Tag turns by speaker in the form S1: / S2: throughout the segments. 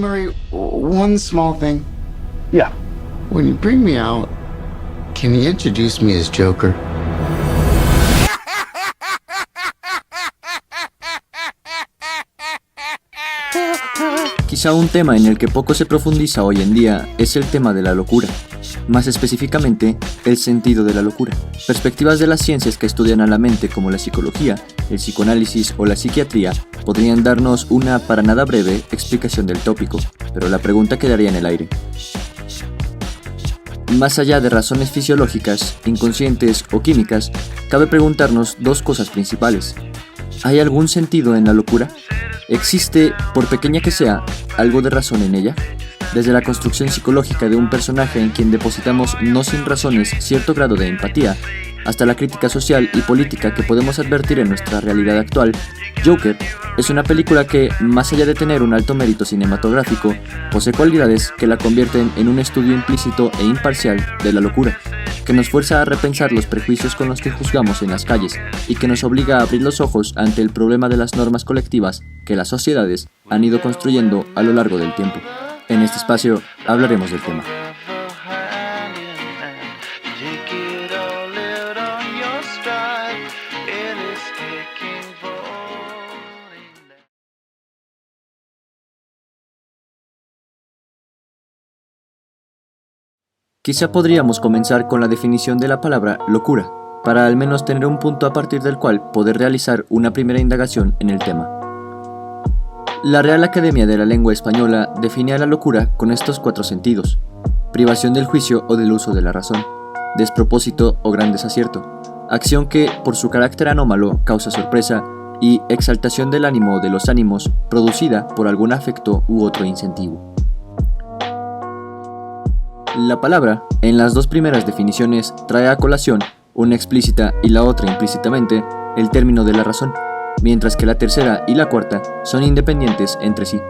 S1: Murray, one small thing.
S2: Yeah.
S1: When you bring me out, can you introduce me as Joker?
S3: Quizá un tema en el que poco se profundiza hoy en día es el tema de la locura, más específicamente, el sentido de la locura. Perspectivas de las ciencias que estudian a la mente como la psicología, el psicoanálisis o la psiquiatría podrían darnos una para nada breve explicación del tópico, pero la pregunta quedaría en el aire. Más allá de razones fisiológicas, inconscientes o químicas, cabe preguntarnos dos cosas principales. ¿Hay algún sentido en la locura? ¿Existe, por pequeña que sea, algo de razón en ella? Desde la construcción psicológica de un personaje en quien depositamos no sin razones cierto grado de empatía, hasta la crítica social y política que podemos advertir en nuestra realidad actual, Joker es una película que, más allá de tener un alto mérito cinematográfico, posee cualidades que la convierten en un estudio implícito e imparcial de la locura, que nos fuerza a repensar los prejuicios con los que juzgamos en las calles y que nos obliga a abrir los ojos ante el problema de las normas colectivas que las sociedades han ido construyendo a lo largo del tiempo. En este espacio hablaremos del tema. Quizá podríamos comenzar con la definición de la palabra locura, para al menos tener un punto a partir del cual poder realizar una primera indagación en el tema. La Real Academia de la Lengua Española define a la locura con estos 4 sentidos: privación del juicio o del uso de la razón, despropósito o gran desacierto, acción que, por su carácter anómalo, causa sorpresa, y exaltación del ánimo o de los ánimos producida por algún afecto u otro incentivo. La palabra, en las dos primeras definiciones, trae a colación, una explícita y la otra implícitamente, el término de la razón, mientras que la tercera y la cuarta son independientes entre sí.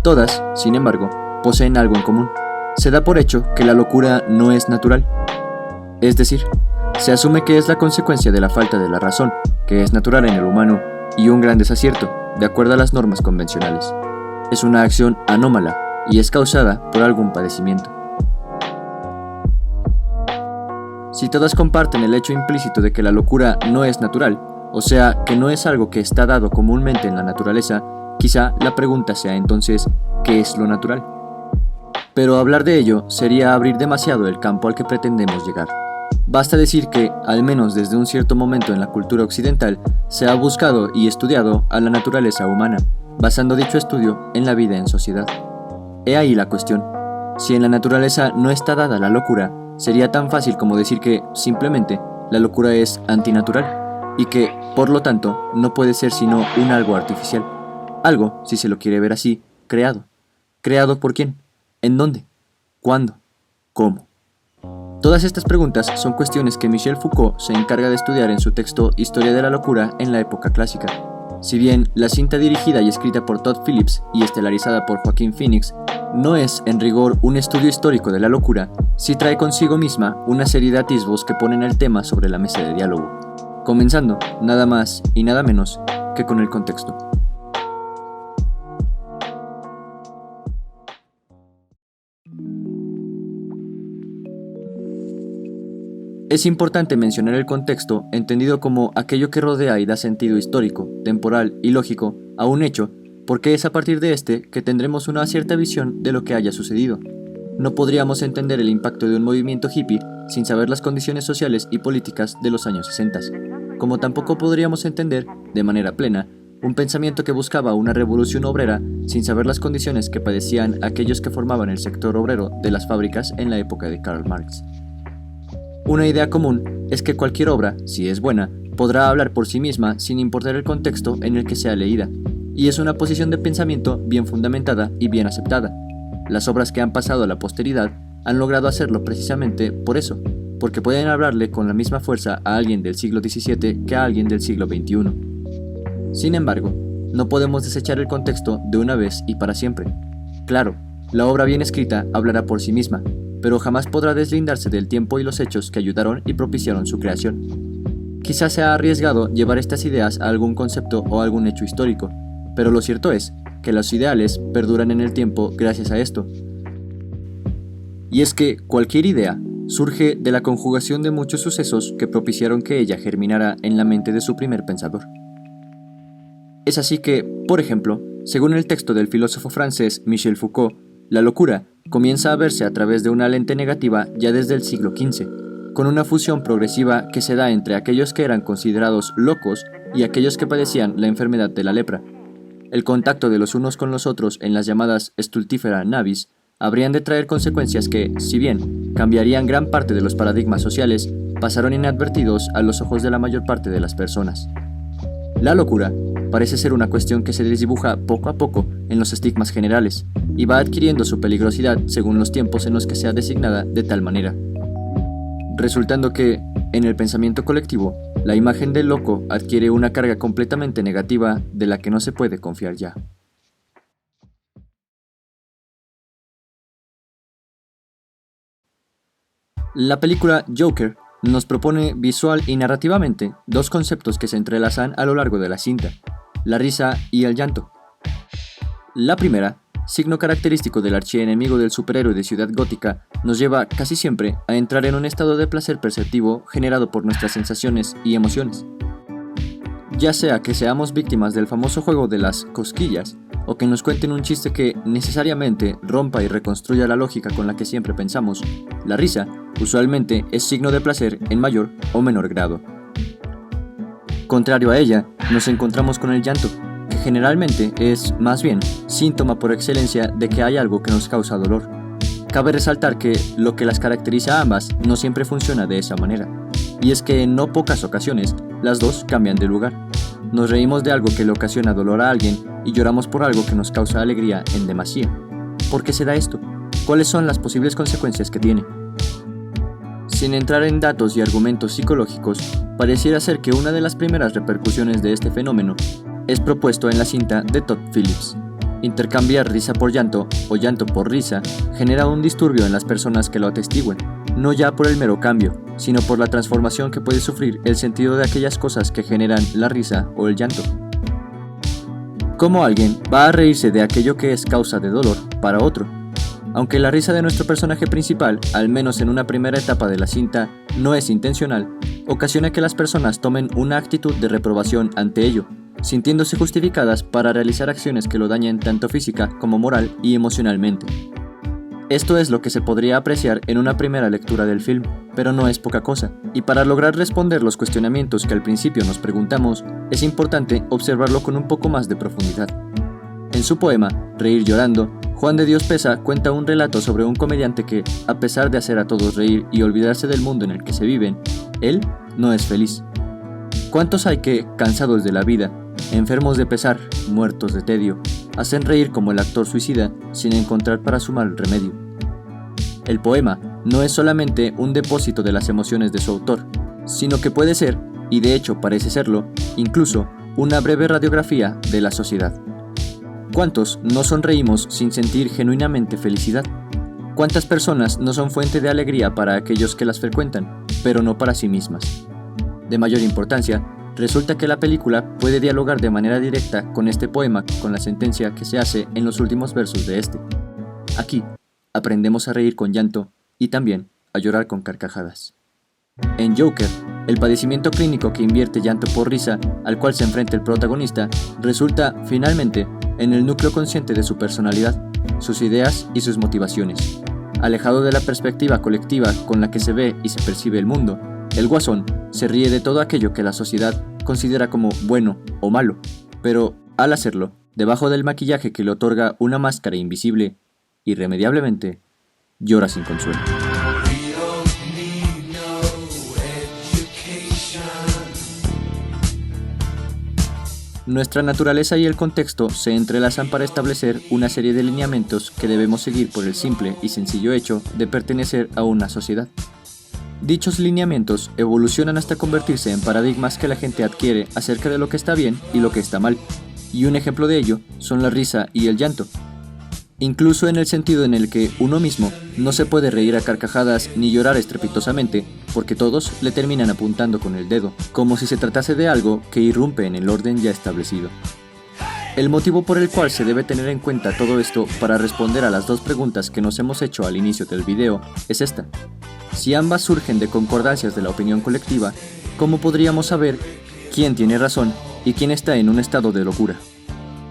S3: Todas, sin embargo, poseen algo en común. Se da por hecho que la locura no es natural. Es decir, se asume que es la consecuencia de la falta de la razón, que es natural en el humano, y un gran desacierto, de acuerdo a las normas convencionales. Es una acción anómala y es causada por algún padecimiento. Si todas comparten el hecho implícito de que la locura no es natural, o sea, que no es algo que está dado comúnmente en la naturaleza, quizá la pregunta sea entonces, ¿qué es lo natural? Pero hablar de ello sería abrir demasiado el campo al que pretendemos llegar. Basta decir que, al menos desde un cierto momento en la cultura occidental, se ha buscado y estudiado a la naturaleza humana, basando dicho estudio en la vida en sociedad. He ahí la cuestión. Si en la naturaleza no está dada la locura, sería tan fácil como decir que, simplemente, la locura es antinatural, y que, por lo tanto, no puede ser sino un algo artificial. Algo, si se lo quiere ver así, creado. ¿Creado por quién? ¿En dónde? ¿Cuándo? ¿Cómo? Todas estas preguntas son cuestiones que Michel Foucault se encarga de estudiar en su texto Historia de la locura en la época clásica. Si bien la cinta dirigida y escrita por Todd Phillips y estelarizada por Joaquin Phoenix no es en rigor un estudio histórico de la locura, sí trae consigo misma una serie de atisbos que ponen el tema sobre la mesa de diálogo, comenzando nada más y nada menos que con el contexto. Es importante mencionar el contexto, entendido como aquello que rodea y da sentido histórico, temporal y lógico a un hecho, porque es a partir de este que tendremos una cierta visión de lo que haya sucedido. No podríamos entender el impacto de un movimiento hippie sin saber las condiciones sociales y políticas de los años 60, como tampoco podríamos entender, de manera plena, un pensamiento que buscaba una revolución obrera sin saber las condiciones que padecían aquellos que formaban el sector obrero de las fábricas en la época de Karl Marx. Una idea común es que cualquier obra, si es buena, podrá hablar por sí misma sin importar el contexto en el que sea leída, y es una posición de pensamiento bien fundamentada y bien aceptada. Las obras que han pasado a la posteridad han logrado hacerlo precisamente por eso, porque pueden hablarle con la misma fuerza a alguien del siglo XVII que a alguien del siglo XXI. Sin embargo, no podemos desechar el contexto de una vez y para siempre. Claro, la obra bien escrita hablará por sí misma, pero jamás podrá deslindarse del tiempo y los hechos que ayudaron y propiciaron su creación. Quizás sea arriesgado llevar estas ideas a algún concepto o algún hecho histórico, pero lo cierto es que los ideales perduran en el tiempo gracias a esto. Y es que cualquier idea surge de la conjugación de muchos sucesos que propiciaron que ella germinara en la mente de su primer pensador. Es así que, por ejemplo, según el texto del filósofo francés Michel Foucault, la locura comienza a verse a través de una lente negativa ya desde el siglo XV, con una fusión progresiva que se da entre aquellos que eran considerados locos y aquellos que padecían la enfermedad de la lepra. El contacto de los unos con los otros en las llamadas stultifera navis habrían de traer consecuencias que, si bien cambiarían gran parte de los paradigmas sociales, pasaron inadvertidos a los ojos de la mayor parte de las personas. La locura parece ser una cuestión que se desdibuja poco a poco en los estigmas generales y va adquiriendo su peligrosidad según los tiempos en los que sea designada de tal manera, resultando que, en el pensamiento colectivo, la imagen del loco adquiere una carga completamente negativa de la que no se puede confiar ya. La película Joker nos propone visual y narrativamente dos conceptos que se entrelazan a lo largo de la cinta: la risa y el llanto. La primera, signo característico del archienemigo del superhéroe de Ciudad Gótica, nos lleva casi siempre a entrar en un estado de placer perceptivo generado por nuestras sensaciones y emociones. Ya sea que seamos víctimas del famoso juego de las cosquillas, o que nos cuenten un chiste que necesariamente rompa y reconstruya la lógica con la que siempre pensamos, la risa usualmente es signo de placer en mayor o menor grado. Contrario a ella, nos encontramos con el llanto, que generalmente es, más bien, síntoma por excelencia de que hay algo que nos causa dolor. Cabe resaltar que lo que las caracteriza a ambas no siempre funciona de esa manera, y es que en no pocas ocasiones las dos cambian de lugar. Nos reímos de algo que le ocasiona dolor a alguien y lloramos por algo que nos causa alegría en demasía. ¿Por qué se da esto? ¿Cuáles son las posibles consecuencias que tiene? Sin entrar en datos y argumentos psicológicos, pareciera ser que una de las primeras repercusiones de este fenómeno es propuesto en la cinta de Todd Phillips. Intercambiar risa por llanto o llanto por risa genera un disturbio en las personas que lo atestiguen, no ya por el mero cambio, sino por la transformación que puede sufrir el sentido de aquellas cosas que generan la risa o el llanto. ¿Cómo alguien va a reírse de aquello que es causa de dolor para otro? Aunque la risa de nuestro personaje principal, al menos en una primera etapa de la cinta, no es intencional, ocasiona que las personas tomen una actitud de reprobación ante ello, sintiéndose justificadas para realizar acciones que lo dañen tanto física como moral y emocionalmente. Esto es lo que se podría apreciar en una primera lectura del film, pero no es poca cosa, y para lograr responder los cuestionamientos que al principio nos preguntamos, es importante observarlo con un poco más de profundidad. En su poema, Reír llorando, Juan de Dios Pesa cuenta un relato sobre un comediante que, a pesar de hacer a todos reír y olvidarse del mundo en el que se viven, él no es feliz. ¿Cuántos hay que, cansados de la vida, enfermos de pesar, muertos de tedio, hacen reír como el actor suicida sin encontrar para su mal remedio? El poema no es solamente un depósito de las emociones de su autor, sino que puede ser, y de hecho parece serlo, incluso una breve radiografía de la sociedad. ¿Cuántos no sonreímos sin sentir genuinamente felicidad? ¿Cuántas personas no son fuente de alegría para aquellos que las frecuentan, pero no para sí mismas? De mayor importancia, resulta que la película puede dialogar de manera directa con este poema, con la sentencia que se hace en los últimos versos de este. Aquí, aprendemos a reír con llanto y también a llorar con carcajadas. En Joker, el padecimiento clínico que invierte llanto por risa al cual se enfrenta el protagonista resulta, finalmente, en el núcleo consciente de su personalidad, sus ideas y sus motivaciones. Alejado de la perspectiva colectiva con la que se ve y se percibe el mundo, el Guasón se ríe de todo aquello que la sociedad considera como bueno o malo, pero, al hacerlo, debajo del maquillaje que le otorga una máscara invisible, irremediablemente, llora sin consuelo. Nuestra naturaleza y el contexto se entrelazan para establecer una serie de lineamientos que debemos seguir por el simple y sencillo hecho de pertenecer a una sociedad. Dichos lineamientos evolucionan hasta convertirse en paradigmas que la gente adquiere acerca de lo que está bien y lo que está mal, y un ejemplo de ello son la risa y el llanto. Incluso en el sentido en el que uno mismo no se puede reír a carcajadas ni llorar estrepitosamente, porque todos le terminan apuntando con el dedo, como si se tratase de algo que irrumpe en el orden ya establecido. El motivo por el cual se debe tener en cuenta todo esto para responder a las dos preguntas que nos hemos hecho al inicio del video es esta. Si ambas surgen de concordancias de la opinión colectiva, ¿cómo podríamos saber quién tiene razón y quién está en un estado de locura?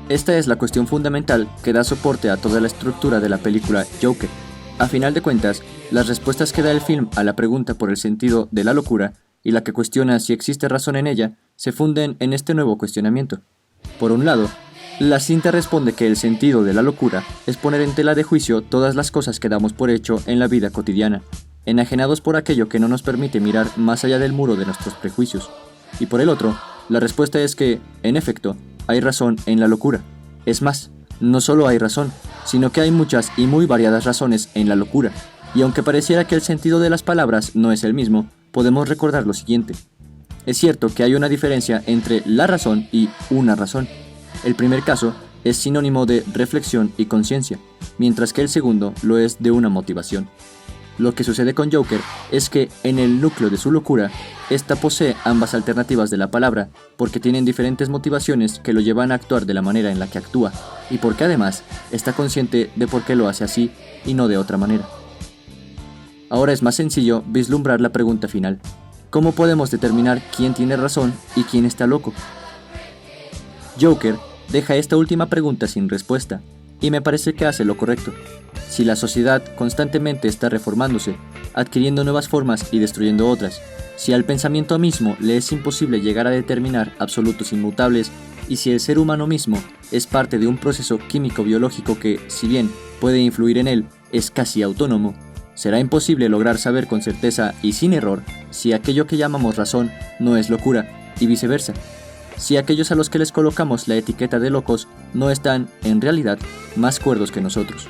S3: Esta es la cuestión fundamental que da soporte a toda la estructura de la película Joker. A final de cuentas, las respuestas que da el film a la pregunta por el sentido de la locura y la que cuestiona si existe razón en ella, se funden en este nuevo cuestionamiento. Por un lado, la cinta responde que el sentido de la locura es poner en tela de juicio todas las cosas que damos por hecho en la vida cotidiana, enajenados por aquello que no nos permite mirar más allá del muro de nuestros prejuicios. Y por el otro, la respuesta es que, en efecto, hay razón en la locura. Es más, no solo hay razón, sino que hay muchas y muy variadas razones en la locura. Y aunque pareciera que el sentido de las palabras no es el mismo, podemos recordar lo siguiente. Es cierto que hay una diferencia entre la razón y una razón. El primer caso es sinónimo de reflexión y conciencia, mientras que el segundo lo es de una motivación. Lo que sucede con Joker es que en el núcleo de su locura, esta posee ambas alternativas de la palabra porque tienen diferentes motivaciones que lo llevan a actuar de la manera en la que actúa y porque además está consciente de por qué lo hace así y no de otra manera. Ahora es más sencillo vislumbrar la pregunta final. ¿Cómo podemos determinar quién tiene razón y quién está loco? Joker deja esta última pregunta sin respuesta, y me parece que hace lo correcto. Si la sociedad constantemente está reformándose, adquiriendo nuevas formas y destruyendo otras, si al pensamiento mismo le es imposible llegar a determinar absolutos inmutables, y si el ser humano mismo es parte de un proceso químico-biológico que, si bien puede influir en él, es casi autónomo, será imposible lograr saber con certeza y sin error si aquello que llamamos razón no es locura, y viceversa. Si aquellos a los que les colocamos la etiqueta de locos no están, en realidad, más cuerdos que nosotros.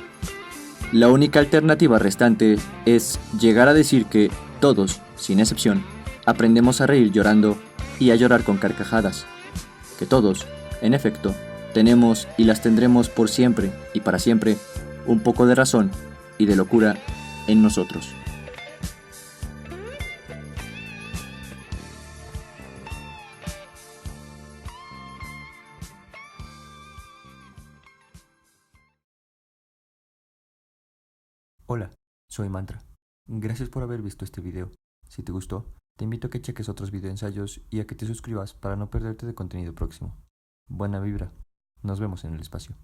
S3: La única alternativa restante es llegar a decir que todos, sin excepción, aprendemos a reír llorando y a llorar con carcajadas. Que todos, en efecto, tenemos y las tendremos por siempre y para siempre un poco de razón y de locura en nosotros. Hola, soy Mantra. Gracias por haber visto este video. Si te gustó, te invito a que cheques otros videoensayos y a que te suscribas para no perderte de contenido próximo. Buena vibra. Nos vemos en el espacio.